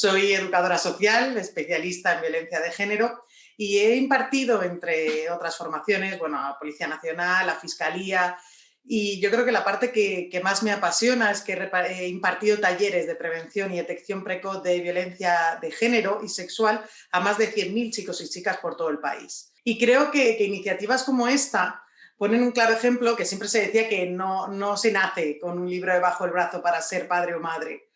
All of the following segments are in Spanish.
Soy educadora social, especialista en violencia de género y he impartido, entre otras formaciones, bueno, a Policía Nacional, a Fiscalía, y yo creo que la parte que más me apasiona es que he impartido talleres de prevención y detección precoz de violencia de género y sexual a más de 100.000 chicos y chicas por todo el país. Y creo que iniciativas como esta ponen un claro ejemplo, que siempre se decía que no se nace con un libro debajo del brazo para ser padre o madre,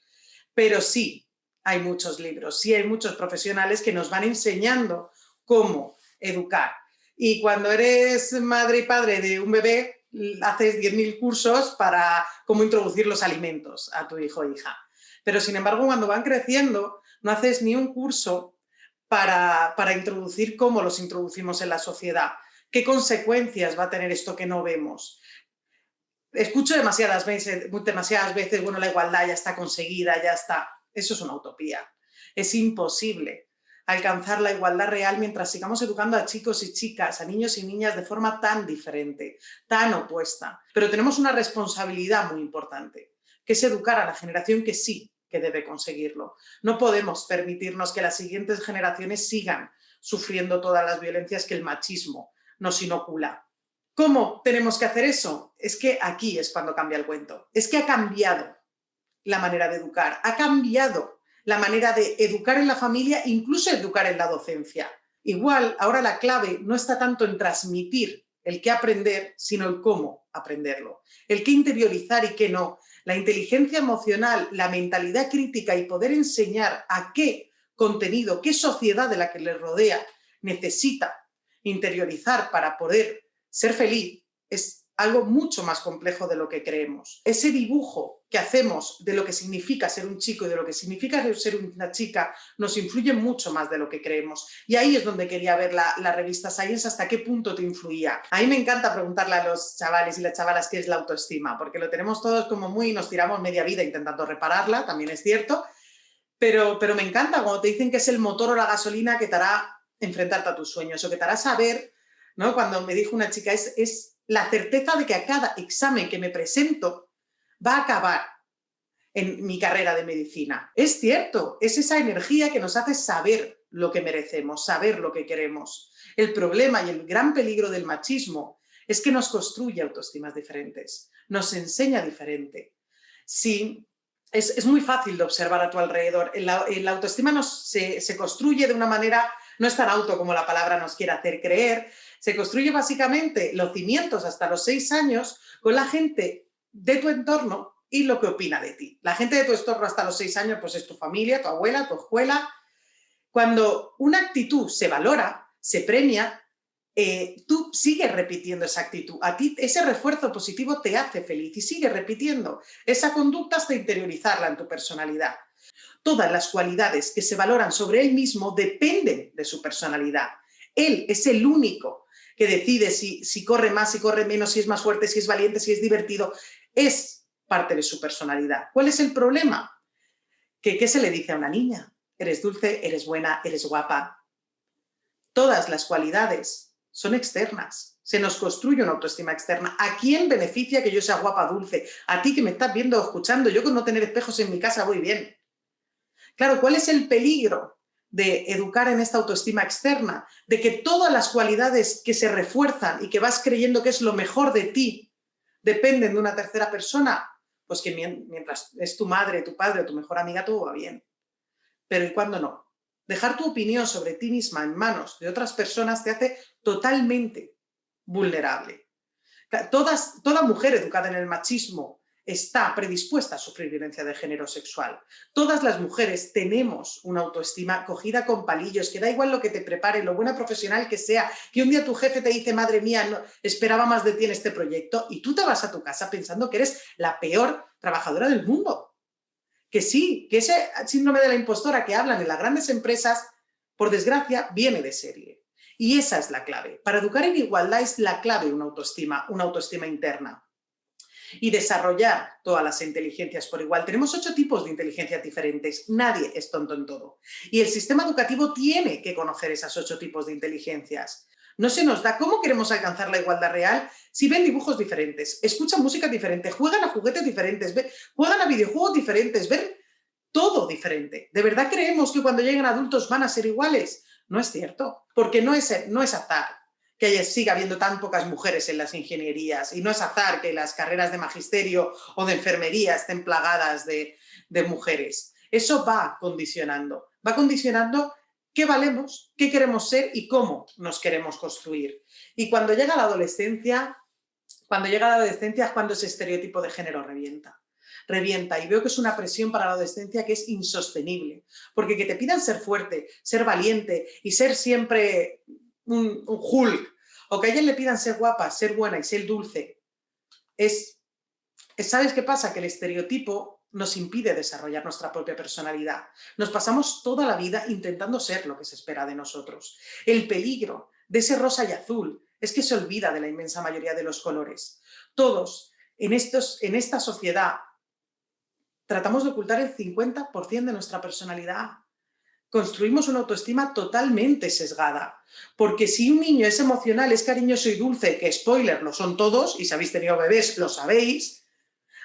pero sí hay muchos libros, sí hay muchos profesionales que nos van enseñando cómo educar. Y cuando eres madre y padre de un bebé, haces 10.000 cursos para cómo introducir los alimentos a tu hijo o hija. Pero sin embargo, cuando van creciendo, no haces ni un curso para introducir cómo los introducimos en la sociedad. ¿Qué consecuencias va a tener esto que no vemos? Escucho demasiadas veces, bueno, la igualdad ya está conseguida, ya está. Eso es una utopía. Es imposible alcanzar la igualdad real mientras sigamos educando a chicos y chicas, a niños y niñas de forma tan diferente, tan opuesta. Pero tenemos una responsabilidad muy importante, que es educar a la generación que sí que debe conseguirlo. No podemos permitirnos que las siguientes generaciones sigan sufriendo todas las violencias que el machismo nos inocula. ¿Cómo tenemos que hacer eso? Es que aquí es cuando cambia el cuento. Es que ha cambiado la manera de educar, ha cambiado la manera de educar en la familia, incluso educar en la docencia. Igual, ahora la clave no está tanto en transmitir el qué aprender, sino el cómo aprenderlo, el qué interiorizar y qué no. La inteligencia emocional, la mentalidad crítica y poder enseñar a qué contenido, qué sociedad de la que les rodea necesita interiorizar para poder ser feliz, es algo mucho más complejo de lo que creemos. Ese dibujo que hacemos de lo que significa ser un chico y de lo que significa ser una chica nos influye mucho más de lo que creemos. Y ahí es donde quería ver la revista Science, hasta qué punto te influía. A mí me encanta preguntarle a los chavales y las chavalas qué es la autoestima, porque lo tenemos todos como muy, nos tiramos media vida intentando repararla, también es cierto, pero me encanta cuando te dicen que es el motor o la gasolina que te hará enfrentarte a tus sueños o que te hará saber, ¿no? Cuando me dijo una chica, es la certeza de que a cada examen que me presento va a acabar en mi carrera de medicina. Es cierto, es esa energía que nos hace saber lo que merecemos, saber lo que queremos. El problema y el gran peligro del machismo es que nos construye autoestimas diferentes, nos enseña diferente. Sí, es muy fácil de observar a tu alrededor. La autoestima se construye de una manera, no es tan auto como la palabra nos quiere hacer creer. Se construye básicamente los cimientos hasta los 6 años con la gente de tu entorno y lo que opina de ti. La gente de tu entorno hasta los 6 años pues es tu familia, tu abuela, tu escuela. Cuando una actitud se valora, se premia, tú sigues repitiendo esa actitud. A ti ese refuerzo positivo te hace feliz y sigues repitiendo esa conducta hasta interiorizarla en tu personalidad. Todas las cualidades que se valoran sobre él mismo dependen de su personalidad. Él es el único que decide si corre más, si corre menos, si es más fuerte, si es valiente, si es divertido. Es parte de su personalidad. ¿Cuál es el problema? ¿Qué se le dice a una niña? Eres dulce, eres buena, eres guapa. Todas las cualidades son externas. Se nos construye una autoestima externa. ¿A quién beneficia que yo sea guapa, dulce? A ti que me estás viendo o escuchando. Yo con no tener espejos en mi casa voy bien. Claro, ¿cuál es el peligro de educar en esta autoestima externa? De que todas las cualidades que se refuerzan y que vas creyendo que es lo mejor de ti dependen de una tercera persona. Pues que mientras es tu madre, tu padre o tu mejor amiga, todo va bien. Pero ¿y cuándo no? Dejar tu opinión sobre ti misma en manos de otras personas te hace totalmente vulnerable. Toda mujer educada en el machismo está predispuesta a sufrir violencia de género sexual. Todas las mujeres tenemos una autoestima cogida con palillos, que da igual lo que te prepare, lo buena profesional que sea, que un día tu jefe te dice, madre mía, no, esperaba más de ti en este proyecto, y tú te vas a tu casa pensando que eres la peor trabajadora del mundo. Que sí, que ese síndrome de la impostora que hablan en las grandes empresas, por desgracia, viene de serie. Y esa es la clave. Para educar en igualdad es la clave una autoestima interna. Y desarrollar todas las inteligencias por igual. Tenemos 8 tipos de inteligencias diferentes. Nadie es tonto en todo. Y el sistema educativo tiene que conocer esas 8 tipos de inteligencias. No se nos da. ¿Cómo queremos alcanzar la igualdad real si ven dibujos diferentes, escuchan música diferente, juegan a juguetes diferentes, juegan a videojuegos diferentes, ven todo diferente. ¿De verdad creemos que cuando lleguen adultos van a ser iguales? No es cierto, porque no es azar que siga habiendo tan pocas mujeres en las ingenierías, y no es azar que las carreras de magisterio o de enfermería estén plagadas de mujeres. Eso va condicionando qué valemos, qué queremos ser y cómo nos queremos construir. Y cuando llega la adolescencia, es cuando ese estereotipo de género revienta. Y veo que es una presión para la adolescencia que es insostenible, porque que te pidan ser fuerte, ser valiente y ser siempre un Hulk, o que a ella le pidan ser guapa, ser buena y ser dulce, ¿sabes qué pasa? Que el estereotipo nos impide desarrollar nuestra propia personalidad. Nos pasamos toda la vida intentando ser lo que se espera de nosotros. El peligro de ese rosa y azul es que se olvida de la inmensa mayoría de los colores. Todos en esta sociedad tratamos de ocultar el 50% de nuestra personalidad. Construimos una autoestima totalmente sesgada, porque si un niño es emocional, es cariñoso y dulce, que spoiler, lo son todos, y si habéis tenido bebés, lo sabéis,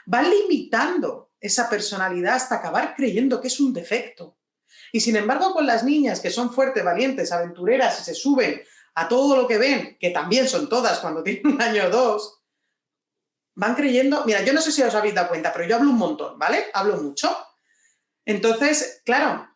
van limitando esa personalidad hasta acabar creyendo que es un defecto. Y sin embargo, con las niñas que son fuertes, valientes, aventureras y se suben a todo lo que ven, que también son todas cuando tienen 1 año o 2, van creyendo, mira, yo no sé si os habéis dado cuenta, pero yo hablo un montón, ¿vale? Hablo mucho. Entonces, claro,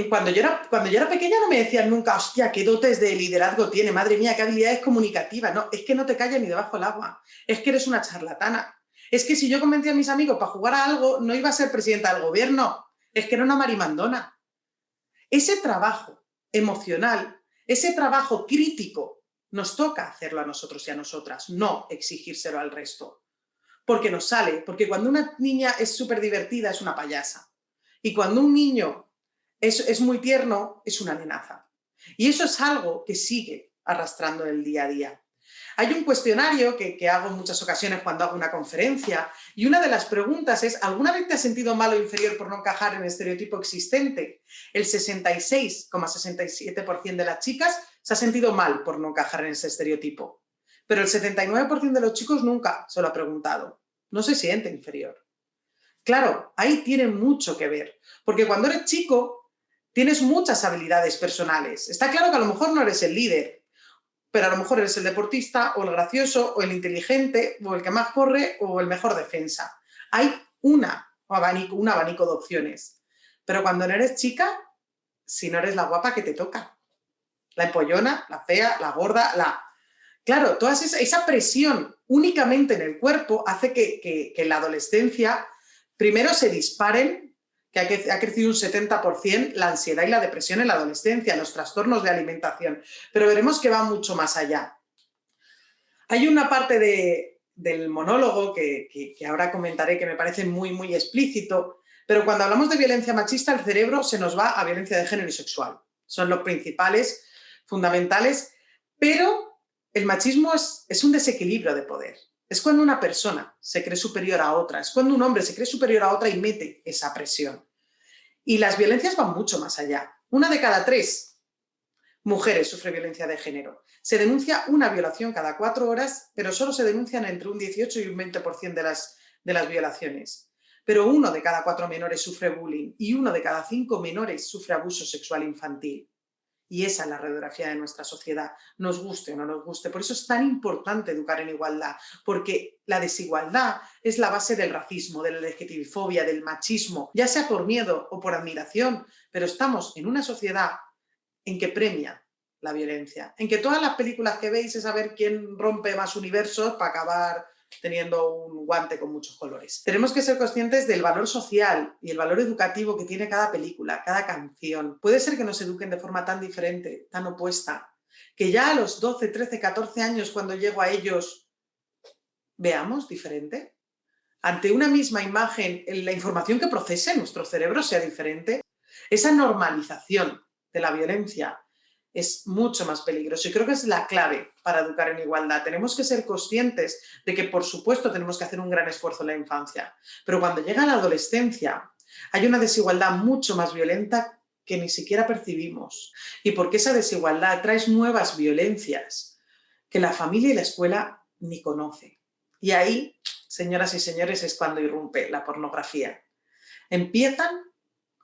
cuando yo era pequeña no me decían nunca, hostia, qué dotes de liderazgo tiene, madre mía, qué habilidades comunicativas. No, es que no te callas ni debajo del agua, es que eres una charlatana. Es que si yo convencía a mis amigos para jugar a algo, no iba a ser presidenta del gobierno, es que era una marimandona. Ese trabajo emocional, ese trabajo crítico, nos toca hacerlo a nosotros y a nosotras, no exigírselo al resto. Porque nos sale, porque cuando una niña es súper divertida es una payasa. Y cuando un niño es muy tierno, es una amenaza. Y eso es algo que sigue arrastrando en el día a día. Hay un cuestionario que hago en muchas ocasiones cuando hago una conferencia, y una de las preguntas es, ¿alguna vez te has sentido mal o inferior por no encajar en el estereotipo existente? El 66,67% de las chicas se ha sentido mal por no encajar en ese estereotipo, pero el 79% de los chicos nunca se lo ha preguntado. No se siente inferior. Claro, ahí tiene mucho que ver, porque cuando eres chico tienes muchas habilidades personales. Está claro que a lo mejor no eres el líder, pero a lo mejor eres el deportista o el gracioso o el inteligente o el que más corre o el mejor defensa. Hay un abanico de opciones. Pero cuando no eres chica, si no eres la guapa que te toca, la empollona, la fea, la gorda, Claro, toda esa presión únicamente en el cuerpo hace que en la adolescencia primero se disparen, que ha crecido un 70% la ansiedad y la depresión en la adolescencia, los trastornos de alimentación, pero veremos que va mucho más allá. Hay una parte del monólogo que ahora comentaré que me parece muy, muy explícito, pero cuando hablamos de violencia machista, el cerebro se nos va a violencia de género y sexual. Son los principales, fundamentales, pero el machismo es un desequilibrio de poder. Es cuando una persona se cree superior a otra, es cuando un hombre se cree superior a otra y mete esa presión. Y las violencias van mucho más allá. 1 de cada 3 mujeres sufre violencia de género. Se denuncia una violación cada 4 horas, pero solo se denuncian entre un 18 y un 20% de las violaciones. Pero 1 de cada 4 menores sufre bullying y 1 de cada 5 menores sufre abuso sexual infantil. Y esa es la radiografía de nuestra sociedad, nos guste o no nos guste. Por eso es tan importante educar en igualdad, porque la desigualdad es la base del racismo, de la LGTBI-fobia, del machismo, ya sea por miedo o por admiración, pero estamos en una sociedad en que premia la violencia, en que todas las películas que veis es a ver quién rompe más universos para acabar teniendo un guante con muchos colores. Tenemos que ser conscientes del valor social y el valor educativo que tiene cada película, cada canción. Puede ser que nos eduquen de forma tan diferente, tan opuesta, que ya a los 12, 13, 14 años, cuando llego a ellos, veamos diferente. Ante una misma imagen, la información que procese nuestro cerebro sea diferente. Esa normalización de la violencia es mucho más peligroso y creo que es la clave para educar en igualdad. Tenemos que ser conscientes de que, por supuesto, tenemos que hacer un gran esfuerzo en la infancia, pero cuando llega la adolescencia hay una desigualdad mucho más violenta que ni siquiera percibimos, y porque esa desigualdad trae nuevas violencias que la familia y la escuela ni conocen. Y ahí, señoras y señores, es cuando irrumpe la pornografía. empiezan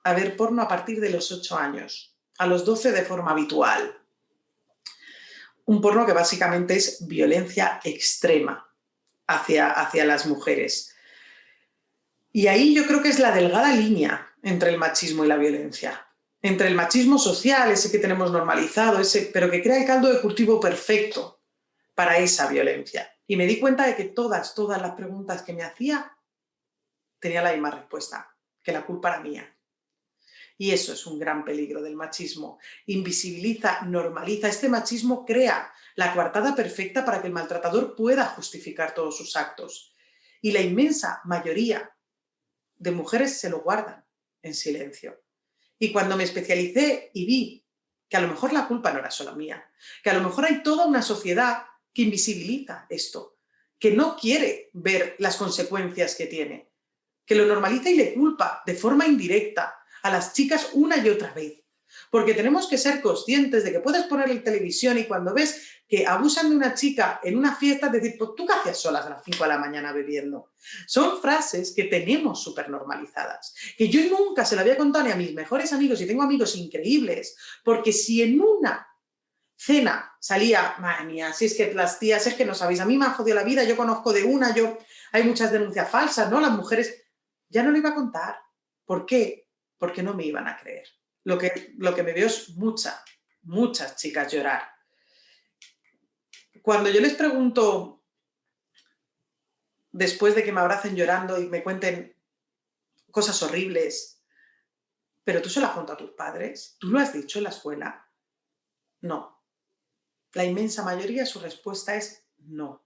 a ver porno a partir de los 8 años, a los 12 de forma habitual. Un porno que básicamente es violencia extrema hacia las mujeres. Y ahí yo creo que es la delgada línea entre el machismo y la violencia. Entre el machismo social, ese que tenemos normalizado, pero que crea el caldo de cultivo perfecto para esa violencia. Y me di cuenta de que todas las preguntas que me hacía tenía la misma respuesta, que la culpa era mía. Y eso es un gran peligro del machismo. Invisibiliza, normaliza. Este machismo crea la coartada perfecta para que el maltratador pueda justificar todos sus actos. Y la inmensa mayoría de mujeres se lo guardan en silencio. Y cuando me especialicé y vi que a lo mejor la culpa no era solo mía, que a lo mejor hay toda una sociedad que invisibiliza esto, que no quiere ver las consecuencias que tiene, que lo normaliza y le culpa de forma indirecta a las chicas una y otra vez. Porque tenemos que ser conscientes de que puedes poner la televisión y cuando ves que abusan de una chica en una fiesta, decir, pues tú qué hacías solas a las 5 de la mañana bebiendo. Son frases que tenemos súper normalizadas, que yo nunca se la había contado ni a mis mejores amigos, y tengo amigos increíbles, porque si en una cena salía, madre mía, si es que las tías, es que no sabéis, a mí me ha jodido la vida, yo conozco de una, hay muchas denuncias falsas, ¿no? Las mujeres, ya no lo iba a contar. ¿Por qué? Porque no me iban a creer. Lo que me veo es muchas chicas llorar. Cuando yo les pregunto, después de que me abracen llorando y me cuenten cosas horribles, ¿pero tú se lo has contado a tus padres? ¿Tú lo has dicho en la escuela? No. La inmensa mayoría, su respuesta es no.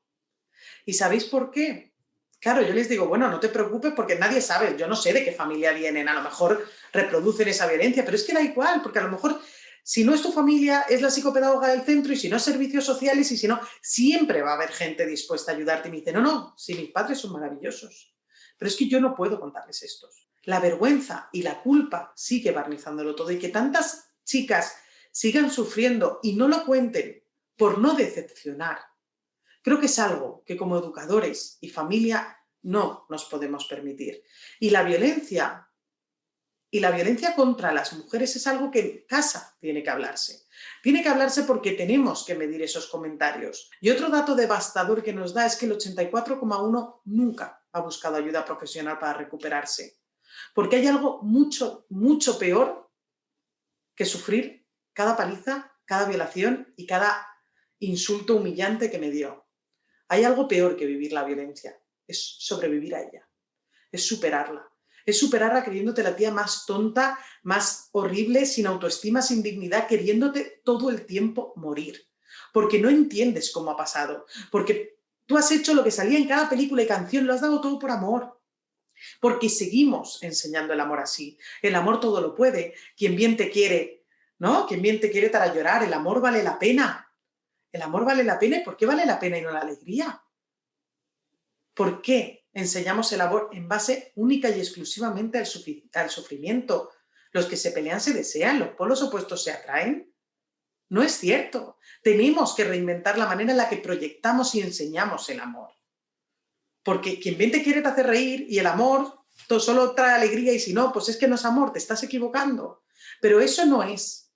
¿Y sabéis por qué? Claro, yo les digo, bueno, no te preocupes porque nadie sabe, yo no sé de qué familia vienen, a lo mejor reproducen esa violencia, pero es que da igual, porque a lo mejor si no es tu familia, es la psicopedagoga del centro, y si no, servicios sociales, y si no, siempre va a haber gente dispuesta a ayudarte. Y me dice, no, si mis padres son maravillosos, pero es que yo no puedo contarles esto. La vergüenza y la culpa sigue barnizándolo todo, y que tantas chicas sigan sufriendo y no lo cuenten por no decepcionar. Creo que es algo que como educadores y familia no nos podemos permitir. Y la violencia contra las mujeres es algo que en casa tiene que hablarse. Tiene que hablarse porque tenemos que medir esos comentarios. Y otro dato devastador que nos da es que el 84,1% nunca ha buscado ayuda profesional para recuperarse. Porque hay algo mucho, mucho peor que sufrir cada paliza, cada violación y cada insulto humillante que me dio. Hay algo peor que vivir la violencia, es sobrevivir a ella, es superarla creyéndote la tía más tonta, más horrible, sin autoestima, sin dignidad, queriéndote todo el tiempo morir, porque no entiendes cómo ha pasado, porque tú has hecho lo que salía en cada película y canción, lo has dado todo por amor, porque seguimos enseñando el amor así, el amor todo lo puede, quien bien te quiere, ¿no? Quien bien te quiere para llorar, el amor vale la pena. El amor vale la pena, ¿y por qué vale la pena y no la alegría? ¿Por qué enseñamos el amor en base única y exclusivamente al sufrimiento? Los que se pelean se desean, los polos opuestos se atraen. No es cierto. Tenemos que reinventar la manera en la que proyectamos y enseñamos el amor. Porque quien bien te quiere te hace reír, y el amor solo trae alegría, y si no, pues es que no es amor, te estás equivocando. Pero eso no es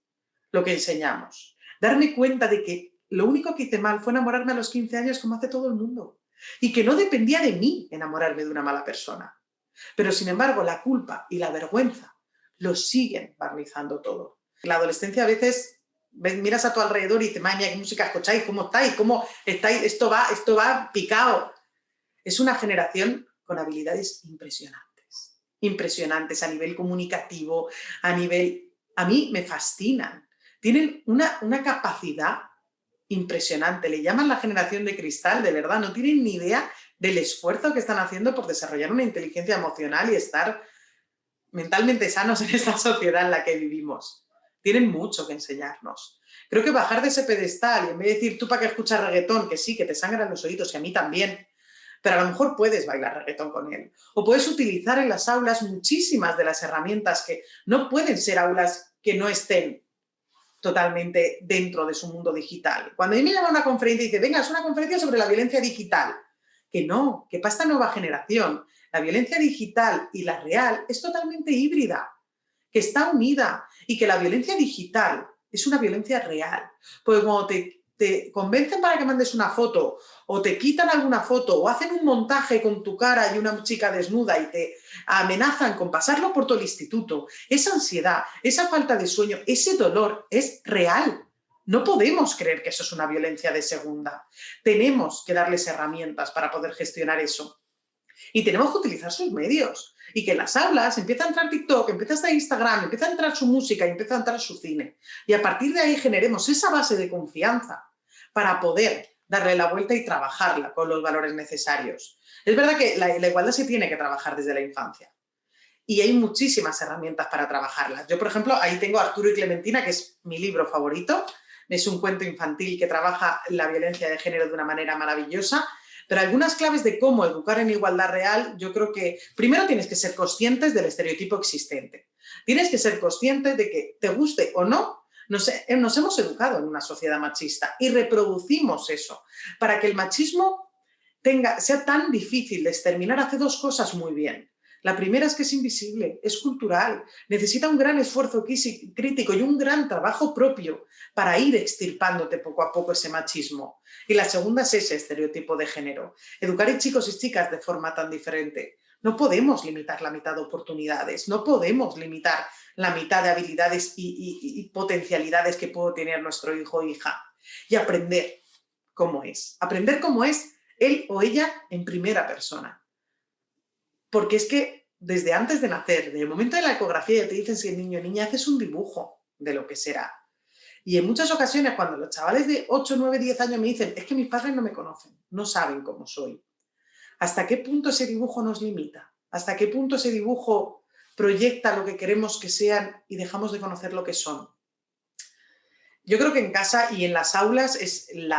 lo que enseñamos. Darme cuenta de que lo único que hice mal fue enamorarme a los 15 años como hace todo el mundo, y que no dependía de mí enamorarme de una mala persona. Pero sin embargo, la culpa y la vergüenza lo siguen barnizando todo. La adolescencia a veces miras a tu alrededor y dices, madre mía, qué música escucháis, cómo estáis, esto va picado. Es una generación con habilidades impresionantes a nivel comunicativo, a mí me fascinan. Tienen una capacidad impresionante. Le llaman la generación de cristal, de verdad. No tienen ni idea del esfuerzo que están haciendo por desarrollar una inteligencia emocional y estar mentalmente sanos en esta sociedad en la que vivimos. Tienen mucho que enseñarnos. Creo que bajar de ese pedestal y en vez de decir, tú para qué escuchas reggaetón, que sí, que te sangran los oídos, y a mí también, pero a lo mejor puedes bailar reggaetón con él. O puedes utilizar en las aulas muchísimas de las herramientas que no pueden ser aulas que no estén totalmente dentro de su mundo digital. Cuando a mí me llama a una conferencia y dice, venga, es una conferencia sobre la violencia digital. Que no, que para esta nueva generación la violencia digital y la real es totalmente híbrida, que está unida y que la violencia digital es una violencia real. Porque cuando te convencen para que mandes una foto o te quitan alguna foto o hacen un montaje con tu cara y una chica desnuda y te amenazan con pasarlo por todo el instituto, esa ansiedad, esa falta de sueño, ese dolor es real. No podemos creer que eso es una violencia de segunda. Tenemos que darles herramientas para poder gestionar eso. Y tenemos que utilizar sus medios. Y que en las aulas empieza a entrar TikTok, empieza a estar Instagram, empieza a entrar su música y empieza a entrar su cine. Y a partir de ahí generemos esa base de confianza para poder darle la vuelta y trabajarla con los valores necesarios. Es verdad que la igualdad se tiene que trabajar desde la infancia. Y hay muchísimas herramientas para trabajarlas. Yo, por ejemplo, ahí tengo Arturo y Clementina, que es mi libro favorito. Es un cuento infantil que trabaja la violencia de género de una manera maravillosa. Pero algunas claves de cómo educar en igualdad real, yo creo que primero tienes que ser conscientes del estereotipo existente. Tienes que ser consciente de que, te guste o no, nos hemos educado en una sociedad machista y reproducimos eso. Para que el machismo sea tan difícil de exterminar, hace dos cosas muy bien. La primera es que es invisible, es cultural, necesita un gran esfuerzo crítico y un gran trabajo propio para ir extirpándote poco a poco ese machismo. Y la segunda es ese estereotipo de género. Educar a chicos y chicas de forma tan diferente. No podemos limitar la mitad de oportunidades, no podemos limitar la mitad de habilidades y potencialidades que puede tener nuestro hijo o hija. Y aprender cómo es él o ella en primera persona. Porque es que desde antes de nacer, desde el momento de la ecografía, ya te dicen si el niño o niña, haces un dibujo de lo que será. Y en muchas ocasiones, cuando los chavales de 8, 9, 10 años me dicen, es que mis padres no me conocen, no saben cómo soy. ¿Hasta qué punto ese dibujo nos limita? ¿Hasta qué punto ese dibujo proyecta lo que queremos que sean y dejamos de conocer lo que son? Yo creo que en casa y en las aulas es el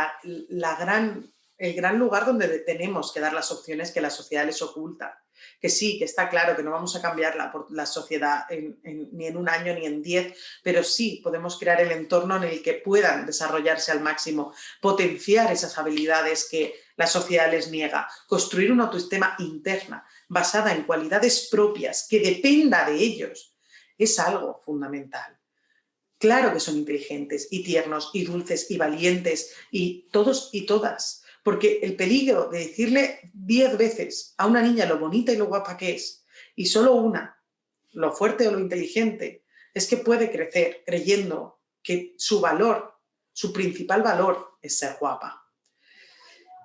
gran lugar donde tenemos que dar las opciones que la sociedad les oculta. Que sí, que está claro que no vamos a cambiar la sociedad ni en un año ni en 10, pero sí podemos crear el entorno en el que puedan desarrollarse al máximo, potenciar esas habilidades que la sociedad les niega, construir una autoestima interna basada en cualidades propias que dependa de ellos. Es algo fundamental. Claro que son inteligentes y tiernos y dulces y valientes y todos y todas. Porque el peligro de decirle 10 veces a una niña lo bonita y lo guapa que es y solo una, lo fuerte o lo inteligente, es que puede crecer creyendo que su valor, su principal valor es ser guapa.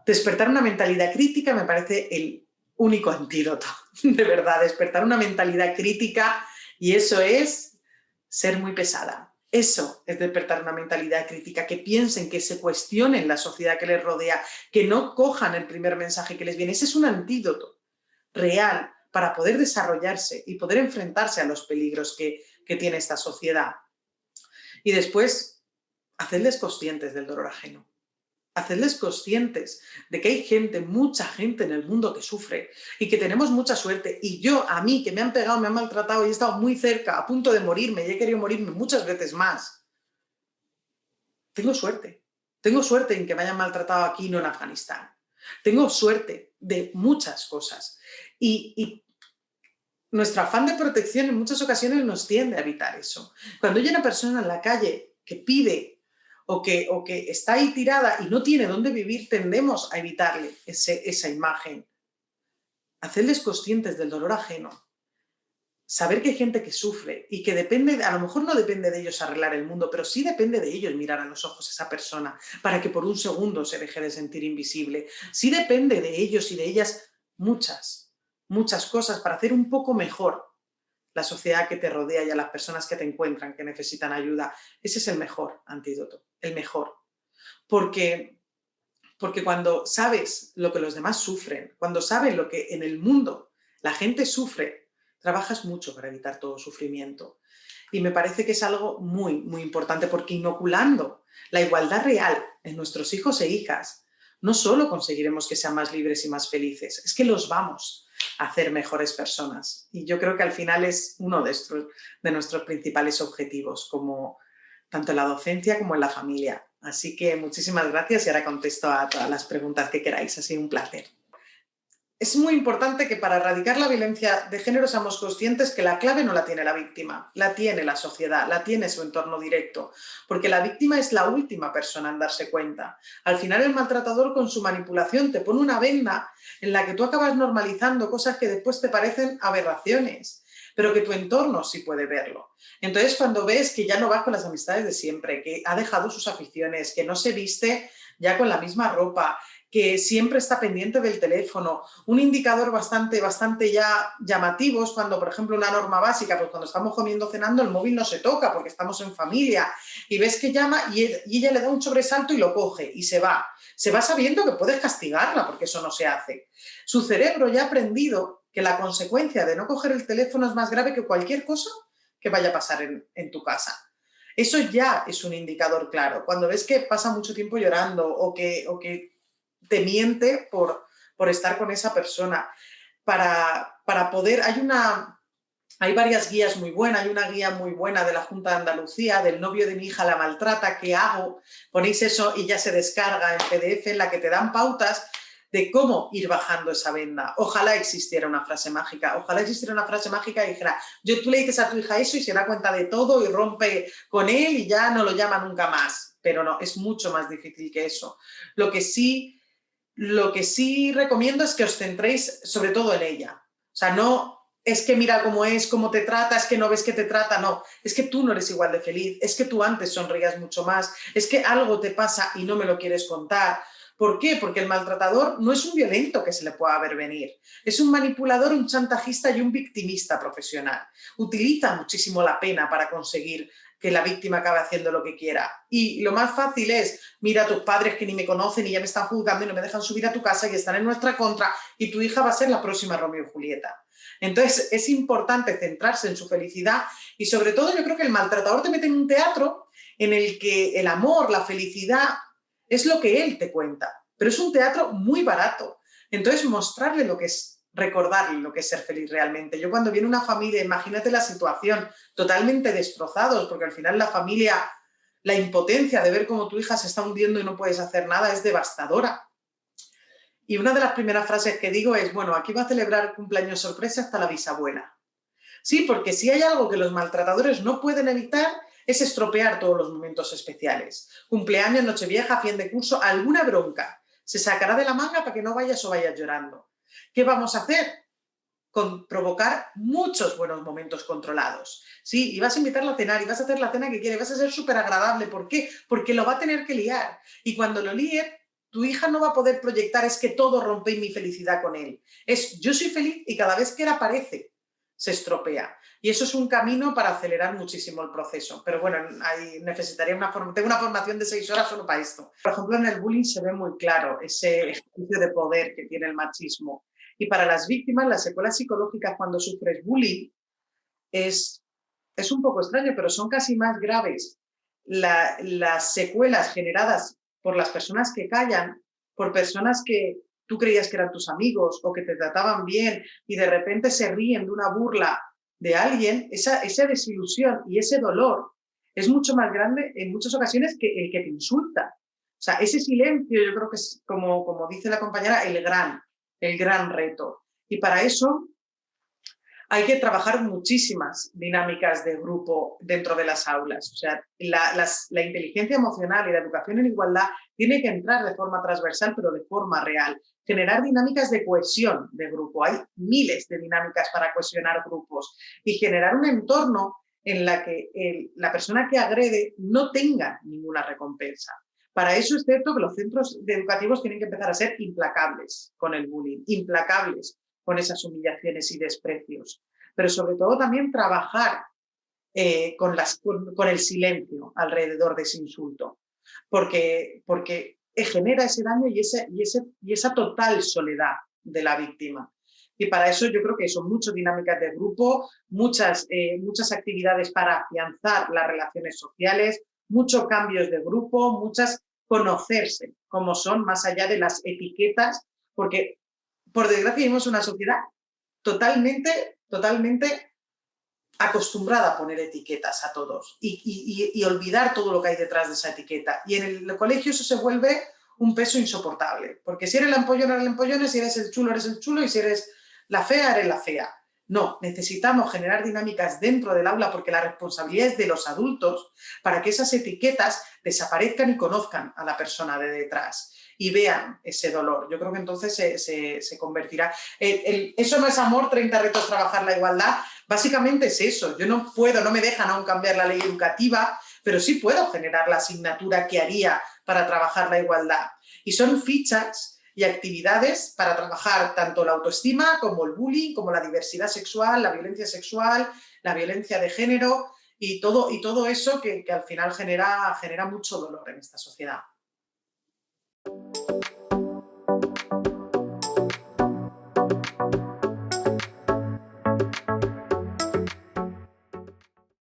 Despertar una mentalidad crítica me parece el único antídoto, de verdad, despertar una mentalidad crítica y eso es ser muy pesada. Eso es despertar una mentalidad crítica, que piensen, que se cuestionen la sociedad que les rodea, que no cojan el primer mensaje que les viene. Ese es un antídoto real para poder desarrollarse y poder enfrentarse a los peligros que tiene esta sociedad. Y después, hacerles conscientes del dolor ajeno. Hacerles conscientes de que hay gente, mucha gente en el mundo que sufre y que tenemos mucha suerte. Y yo, a mí, que me han pegado, me han maltratado y he estado muy cerca, a punto de morirme y he querido morirme muchas veces más, tengo suerte. Tengo suerte en que me hayan maltratado aquí, no en Afganistán. Tengo suerte de muchas cosas. Y nuestro afán de protección en muchas ocasiones nos tiende a evitar eso. Cuando hay una persona en la calle que pide o que está ahí tirada y no tiene dónde vivir, tendemos a evitarle esa imagen. Hacerles conscientes del dolor ajeno. Saber que hay gente que sufre y que a lo mejor no depende de ellos arreglar el mundo, pero sí depende de ellos mirar a los ojos a esa persona para que por un segundo se deje de sentir invisible. Sí depende de ellos y de ellas muchas cosas para hacer un poco mejor la sociedad que te rodea y a las personas que te encuentran que necesitan ayuda. Ese es el mejor antídoto, el mejor. Porque cuando sabes lo que los demás sufren, cuando sabes lo que en el mundo la gente sufre, trabajas mucho para evitar todo sufrimiento. Y me parece que es algo muy, muy importante, porque inoculando la igualdad real en nuestros hijos e hijas, no solo conseguiremos que sean más libres y más felices, es que los vamos a hacer mejores personas. Y yo creo que al final es uno de nuestros principales objetivos, como tanto en la docencia como en la familia. Así que muchísimas gracias y ahora contesto a todas las preguntas que queráis. Ha sido un placer. es muy importante que para erradicar la violencia de género seamos conscientes que la clave no la tiene la víctima, la tiene la sociedad, la tiene su entorno directo, porque la víctima es la última persona en darse cuenta. Al final el maltratador con su manipulación te pone una venda en la que tú acabas normalizando cosas que después te parecen aberraciones, pero que tu entorno sí puede verlo. Entonces, cuando ves que ya no vas con las amistades de siempre, que ha dejado sus aficiones, que no se viste ya con la misma ropa, que siempre está pendiente del teléfono. Un indicador bastante ya llamativo es cuando, por ejemplo, una norma básica, pues cuando estamos comiendo, cenando, el móvil no se toca porque estamos en familia y ves que llama y ella le da un sobresalto y lo coge y se va. Se va sabiendo que puedes castigarla porque eso no se hace. Su cerebro ya ha aprendido que la consecuencia de no coger el teléfono es más grave que cualquier cosa que vaya a pasar en tu casa. Eso ya es un indicador claro. Cuando ves que pasa mucho tiempo llorando o que te miente por estar con esa persona. Para poder, hay varias guías muy buenas, hay una guía muy buena de la Junta de Andalucía, del novio de mi hija la maltrata, ¿qué hago? Ponéis eso y ya se descarga en PDF en la que te dan pautas de cómo ir bajando esa venda. Ojalá existiera una frase mágica, ojalá existiera una frase mágica y dijera, tú le dices a tu hija eso y se da cuenta de todo y rompe con él y ya no lo llama nunca más. Pero no, es mucho más difícil que eso. Lo que sí recomiendo es que os centréis sobre todo en ella. O sea, no es que mira cómo es, cómo te trata, es que no ves que te trata, no. Es que tú no eres igual de feliz, es que tú antes sonrías mucho más, es que algo te pasa y no me lo quieres contar. ¿Por qué? Porque el maltratador no es un violento que se le pueda ver venir. Es un manipulador, un chantajista y un victimista profesional. Utiliza muchísimo la pena para conseguir que la víctima acabe haciendo lo que quiera. Y lo más fácil es, mira a tus padres que ni me conocen y ya me están juzgando y no me dejan subir a tu casa y están en nuestra contra y tu hija va a ser la próxima Romeo y Julieta. Entonces es importante centrarse en su felicidad y sobre todo yo creo que el maltratador te mete en un teatro en el que el amor, la felicidad es lo que él te cuenta, pero es un teatro muy barato. Entonces mostrarle lo que es, recordarle lo que es ser feliz realmente. Yo cuando viene una familia, imagínate la situación, totalmente destrozados, porque al final la familia, la impotencia de ver cómo tu hija se está hundiendo y no puedes hacer nada es devastadora. Y una de las primeras frases que digo es, bueno, aquí va a celebrar cumpleaños sorpresa hasta la bisabuela. Sí, porque si hay algo que los maltratadores no pueden evitar es estropear todos los momentos especiales. Cumpleaños, Nochevieja, fin de curso, alguna bronca. Se sacará de la manga para que no vayas o vayas llorando. ¿Qué vamos a hacer? Con provocar muchos buenos momentos controlados. Sí, y vas a invitarla a cenar y vas a hacer la cena que quiere, vas a ser súper agradable. ¿Por qué? Porque lo va a tener que liar. Y cuando lo líe, tu hija no va a poder proyectar es que todo rompe mi felicidad con él. Es yo soy feliz y cada vez que él aparece se estropea. Y eso es un camino para acelerar muchísimo el proceso. Pero bueno, necesitaría tengo una formación de 6 horas solo para esto. Por ejemplo, en el bullying se ve muy claro ese ejercicio de poder que tiene el machismo. Y para las víctimas, las secuelas psicológicas cuando sufres bullying es, es un poco extraño, pero son casi más graves las secuelas generadas por las personas que callan, por personas que tú creías que eran tus amigos o que te trataban bien y de repente se ríen de una burla de alguien, esa desilusión y ese dolor es mucho más grande en muchas ocasiones que el que te insulta. O sea, ese silencio yo creo que es, como dice la compañera, el gran reto. Y para eso hay que trabajar muchísimas dinámicas de grupo dentro de las aulas. O sea, la inteligencia emocional y la educación en igualdad tiene que entrar de forma transversal, pero de forma real. Generar dinámicas de cohesión de grupo. Hay miles de dinámicas para cohesionar grupos y generar un entorno en la que la persona que agrede no tenga ninguna recompensa. Para eso es cierto que los centros educativos tienen que empezar a ser implacables con el bullying, implacables con esas humillaciones y desprecios. Pero sobre todo también trabajar con el silencio alrededor de ese insulto, porque genera ese daño y esa total soledad de la víctima. Y para eso yo creo que son muchas dinámicas de grupo, muchas actividades para afianzar las relaciones sociales, muchos cambios de grupo, muchas conocerse como son, más allá de las etiquetas, porque por desgracia vivimos una sociedad totalmente acostumbrada a poner etiquetas a todos y olvidar todo lo que hay detrás de esa etiqueta. Y en el colegio eso se vuelve un peso insoportable. Porque si eres la empollona, eres la empollona, si eres el chulo, y si eres la fea, eres la fea. No, necesitamos generar dinámicas dentro del aula porque la responsabilidad es de los adultos para que esas etiquetas desaparezcan y conozcan a la persona de detrás y vean ese dolor. Yo creo que entonces se convertirá. Eso no es amor, 30 retos, trabajar la igualdad. Básicamente es eso. Yo no puedo, no me dejan aún cambiar la ley educativa, pero sí puedo generar la asignatura que haría para trabajar la igualdad. Y son fichas y actividades para trabajar tanto la autoestima como el bullying, como la diversidad sexual, la violencia de género y todo eso que al final genera mucho dolor en esta sociedad.